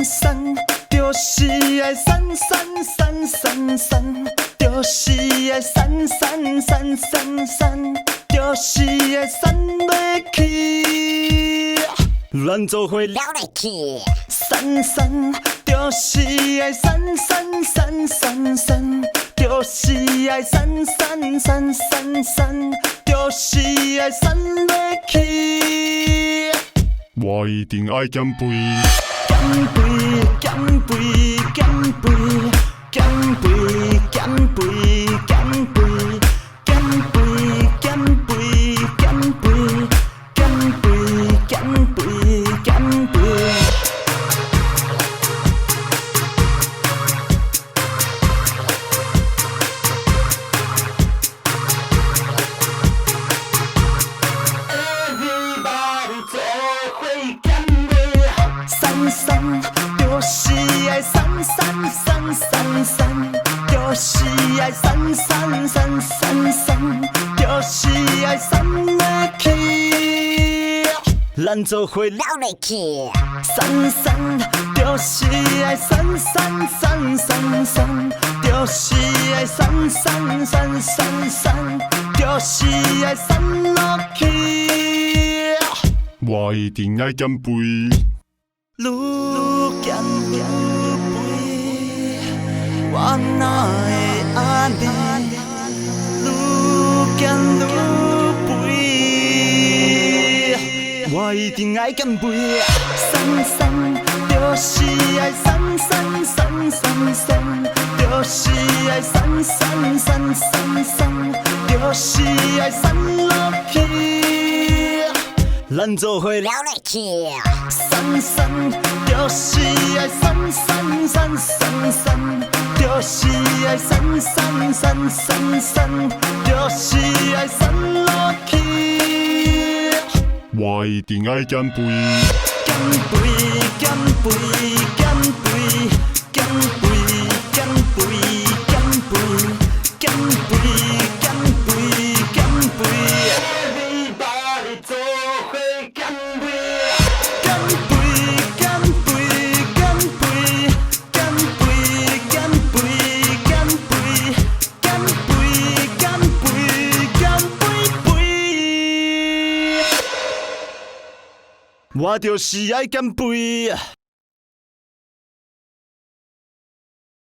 散散，就是爱散散散散散，就是爱散散散散散，就是爱散袂去。咱做伙了来去，散散，就是爱散散散散散，就是爱散散散散散，就是爱散袂去。我一定爱减肥，减肥，减肥，减肥，减肥，减肥，减肥，减肥，减肥，减肥，减肥，减肥，减肥。散散，就是爱散散散散散，就是爱散散散散散，就是爱散袂去。咱做伙了来去，散散，就是爱散散散散散，就是爱散散散散散，就是爱散落去。我一定爱减肥。愈减愈肥，我哪会安尼？愈减愈肥，我一定爱减肥。散散，就是爱散散散散散，就是爱散散散散散，就是爱散落去。咱做伙了来去，散散，就是爱散散散散散，就是爱散散散散散，就是爱散落去。我一定爱减肥，减肥，减肥，减肥，减肥，减肥，减肥，减肥，减肥，减肥。Everybody 做伙减肥，减肥，减肥，减肥，减肥，减肥，减肥，减肥，减肥，减肥肥。我就是爱减肥。